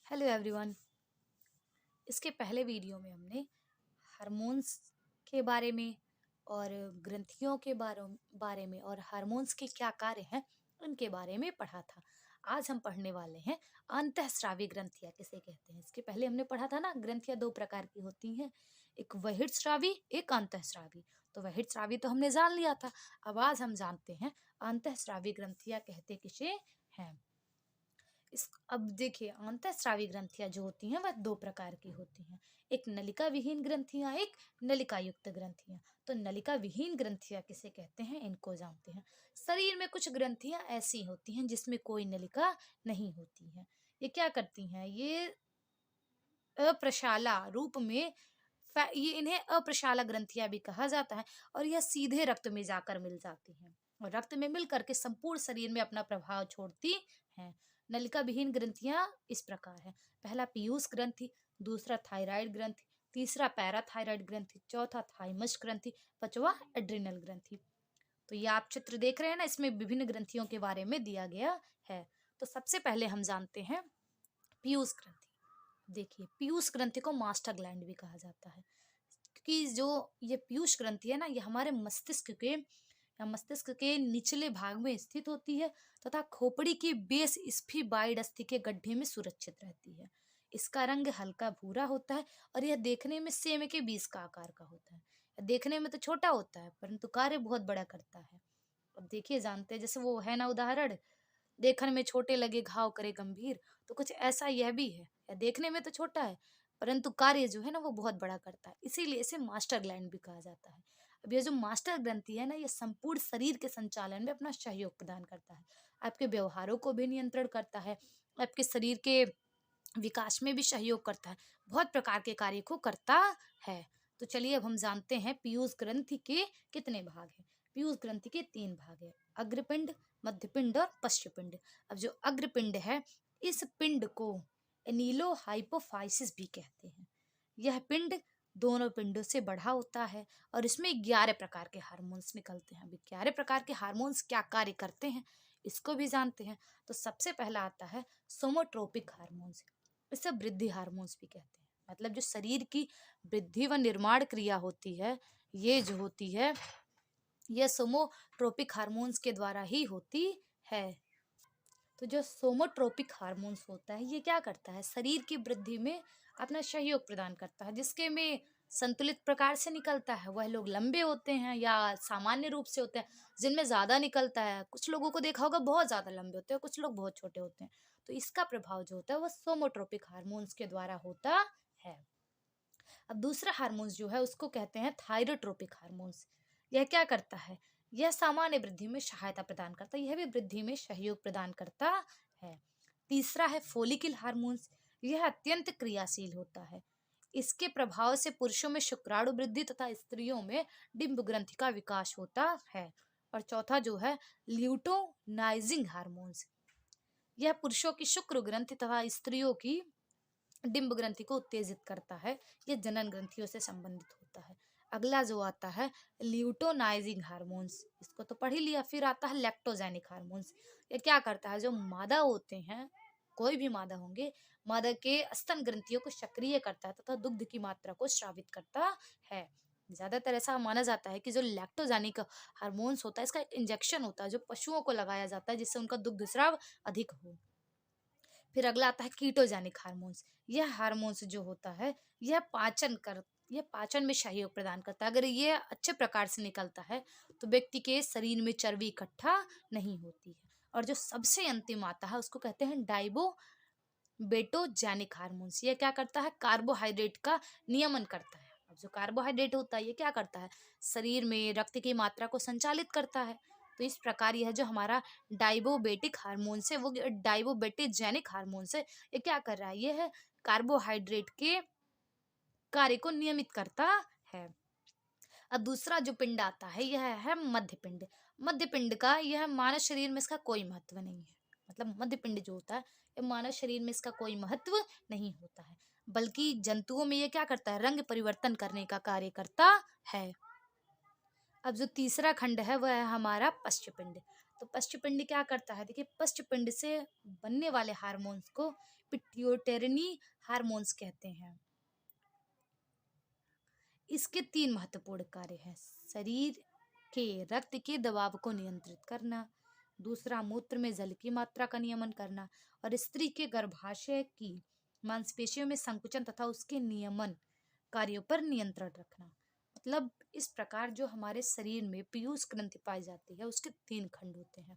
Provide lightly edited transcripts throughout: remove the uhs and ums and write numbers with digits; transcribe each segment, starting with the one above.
Hello everyone. इसके पहले video में हमने हार्मोन्स के बारे में और ग्रंथियों के बारे में और हार्मोन्स के क्या कार्य हैं उनके बारे में पढ़ा था। आज हम पढ़ने वाले हैं अंतःस्रावी ग्रंथियां किसे कहते हैं। इसके पहले हमने पढ़ा था ना, ग्रंथियां दो प्रकार की होती हैं, एक बहिर्स्रावी, एक अंतःस्रावी। तो बहिर्स्रावी तो हमने जान लिया था। अब आज हम जानते हैं अंतःस्रावी ग्रंथियां कहते किसे हैं। इस अब देखिए, अंतःस्रावी ग्रंथियां जो होती हैं वह दो प्रकार की होती हैं, एक नलिका विहीन ग्रंथियां, एक नलिका युक्त ग्रंथियां। तो नलिका विहीन ग्रंथियां किसे कहते हैं, इनको जानते हैं। शरीर में कुछ ग्रंथियां ऐसी होती हैं जिसमें कोई नलिका नहीं होती है। ये क्या करती हैं, ये अप्रशाला रूप में ये इन्हें अप्रशाला ग्रंथियां भी कहा जाता है। और यह सीधे रक्त में जाकर मिल जाती हैं और रक्त में मिल करके संपूर्ण शरीर में अपना प्रभाव छोड़ती हैं। नलिका विहीन ग्रंथियां इस प्रकार है। पहला पीयूष ग्रंथि, दूसरा थायराइड ग्रंथि, तीसरा पैराथायराइड ग्रंथि, चौथा थाइमस ग्रंथि, पांचवा एड्रिनल ग्रंथि। तो ये आप चित्र देख रहे हैं ना, इसमें विभिन्न ग्रंथियों के बारे में दिया गया है। तो सबसे पहले हम जानते हैं पीयूष ग्रंथि। देखिए, पीयूष ग्रंथि को मास्टर ग्लैंड भी कहा जाता है, क्योंकि जो ये पीयूष ग्रंथि है ना, ये हमारे मस्तिष्क के निचले भाग में स्थित होती है तथा खोपड़ी की बेस स्फीबाइडस्थि के गड्ढे में सुरक्षित रहती है। इसका रंग हल्का भूरा होता है और यह देखने में सेम के बीज का आकार का होता है। देखने में तो छोटा होता है परंतु कार्य बहुत बड़ा करता है। अब देखिए, जानते हैं, जैसे वो है ना उदाहरण, देखने में छोटे लगे घाव करे गंभीर, तो कुछ ऐसा यह भी है। यह देखने में तो छोटा है परंतु कार्य जो है ना वो बहुत बड़ा करता है, इसीलिए इसे मास्टर ग्लैंड भी कहा जाता है। अब ये जो मास्टर ग्रंथि है ना, ये संपूर्ण शरीर के संचालन में अपना सहयोग प्रदान करता है, आपके व्यवहारों को भी नियंत्रण करता है, आपके शरीर के विकास में भी सहयोग करता है, बहुत प्रकार के कार्य को करता है। तो चलिए अब हम जानते हैं पीयूष ग्रंथि के कितने भाग हैं। पीयूष ग्रंथि के तीन भाग है, अग्रपिंड, मध्यपिंड और पश्चपिंड। अब जो अग्रपिंड है, इस पिंड को एनीलो हाइपोफाइसिस भी कहते हैं। यह पिंड दोनों पिंडों से बड़ा होता है और इसमें 11 प्रकार के हार्मोन्स निकलते हैं। 11 प्रकार के हार्मोन्स क्या कार्य करते हैं इसको भी जानते हैं। तो सबसे पहला आता है सोमोट्रोपिक हार्मोन्स, इसे वृद्धि हार्मोन्स भी कहते हैं। मतलब जो शरीर की वृद्धि व निर्माण क्रिया होती है, ये जो होती है यह सोमोट्रोपिक हार्मोन्स के द्वारा ही होती है। तो जो सोमोट्रोपिक हार्मोन्स होता है, ये क्या करता है, शरीर की वृद्धि में अपना सहयोग प्रदान करता है। जिसके में संतुलित प्रकार से निकलता है वह लोग लंबे होते हैं या सामान्य रूप से होते हैं। जिनमें ज्यादा निकलता है, कुछ लोगों को देखा होगा बहुत ज्यादा लंबे होते हैं, कुछ लोग बहुत छोटे होते हैं। तो इसका प्रभाव जो होता है वह सोमोट्रोपिक हार्मोन्स के द्वारा होता है। अब दूसरा हार्मोन्स जो है उसको कहते हैं थायरोट्रोपिक हार्मोन्स। यह क्या करता है, यह सामान्य वृद्धि में सहायता प्रदान करता है, यह भी वृद्धि में सहयोग प्रदान करता है। तीसरा है फोलिकल हार्मोन्स, यह अत्यंत क्रियाशील होता है, इसके प्रभाव से पुरुषों में शुक्राणु वृद्धि तथा स्त्रियों में डिंब ग्रंथि का विकास होता है। और चौथा जो है ल्यूटोनाइजिंग हार्मोन्स, यह पुरुषों की शुक्र ग्रंथि तथा स्त्रियों की डिंब ग्रंथि को उत्तेजित करता है, यह जनन ग्रंथियों से संबंधित होता है। अगला जो आता है ल्यूटोनाइजिंग हार्मोन्स, इसको तो पढ़ ही लिया। फिर आता है लैक्टोजेनिक हार्मोन्स, ये क्या करता है, जो मादा होते हैं, कोई भी मादा होंगे, मादा के स्तन ग्रंथियों को सक्रिय करता है तथा दुग्ध की मात्रा को स्रावित करता है। ज्यादातर ऐसा माना जाता है कि जो लैक्टोजेनिक हार्मोन्स होता है, इसका एक इंजेक्शन होता है जो पशुओं को लगाया जाता है जिससे उनका दुग्ध स्राव अधिक हो। फिर अगला आता है कीटोजेनिक हार्मोन्स। यह हार्मोन्स जो होता है, यह पाचन में सहयोग प्रदान करता है। अगर ये अच्छे प्रकार से निकलता है तो व्यक्ति के शरीर में चर्बी इकट्ठा नहीं होती है। और जो सबसे अंतिम आता है उसको कहते हैं डाइबो बेटोजेनिक हार्मोन्स। ये क्या करता है, कार्बोहाइड्रेट का नियमन करता है। अब जो कार्बोहाइड्रेट होता है ये क्या करता है, शरीर में रक्त की मात्रा को संचालित करता है। तो इस प्रकार यह जो हमारा डाइबोबेटिक हार्मोन्स है, वो डाइबोबेटेजेनिक हार्मोन्स है, ये क्या कर रहा है, ये है कार्बोहाइड्रेट के कार्य को नियमित करता है। अब दूसरा जो पिंड आता है यह है मध्य पिंड। मध्य पिंड का यह मानव शरीर में इसका कोई महत्व नहीं है। मतलब मध्य पिंड जो होता है, ये मानव शरीर में इसका कोई महत्व नहीं होता है, बल्कि जंतुओं में ये क्या करता है, रंग परिवर्तन करने का कार्य करता है। अब जो तीसरा खंड है वह है हमारा पश्चपिंड। तो पश्चपिंड क्या करता है? देखिए, पश्चपिंड से बनने वाले हार्मोन्स को पिट्यूटरी हार्मोन्स कहते हैं। इसके 3 महत्वपूर्ण कार्य हैं। शरीर के रक्त के दबाव को नियंत्रित करना, दूसरा मूत्र में जल की मात्रा का नियमन करना और स्त्री के गर्भाशय की मांसपेशियों में संकुचन तथा उसके नियमन कार्यों पर नियंत्रण रखना। मतलब इस प्रकार जो हमारे शरीर में पीयूष ग्रंथि पाई जाती है, उसके 3 खंड होते हैं।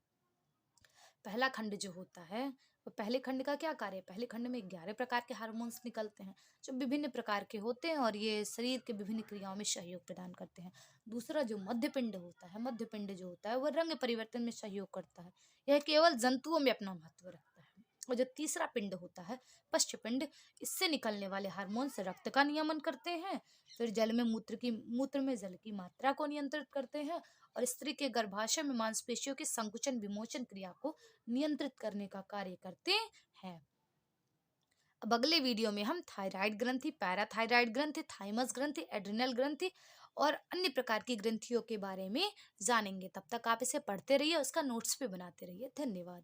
पहला खंड जो होता है, वो पहले खंड का क्या कार्य है? पहले खंड में 11 प्रकार के हार्मोन्स निकलते हैं, जो विभिन्न प्रकार के होते हैं और ये शरीर के विभिन्न क्रियाओं में सहयोग प्रदान करते हैं। दूसरा जो मध्य पिंड होता है, मध्य पिंड जो होता है, वो रंग परिवर्तन में सहयोग करता है। यह केवल जंतुओं में अपना महत्व रखता है। और जो तीसरा पिंड होता है, पश्च पिंड, इससे निकलने वाले हार्मोन्स रक्त का नियमन करते हैं, फिर जल में मूत्र में जल की मात्रा को नियंत्रित करते हैं और स्त्री के गर्भाशय में मांसपेशियों के संकुचन विमोचन क्रिया को नियंत्रित करने का कार्य करते हैं। अब अगले वीडियो में हम थायराइड ग्रंथि, पैराथायराइड ग्रंथि, थाइमस ग्रंथि, एड्रिनल ग्रंथि और अन्य प्रकार की ग्रंथियों के बारे में जानेंगे। तब तक आप इसे पढ़ते रहिए, उसका नोट्स भी बनाते रहिए। धन्यवाद।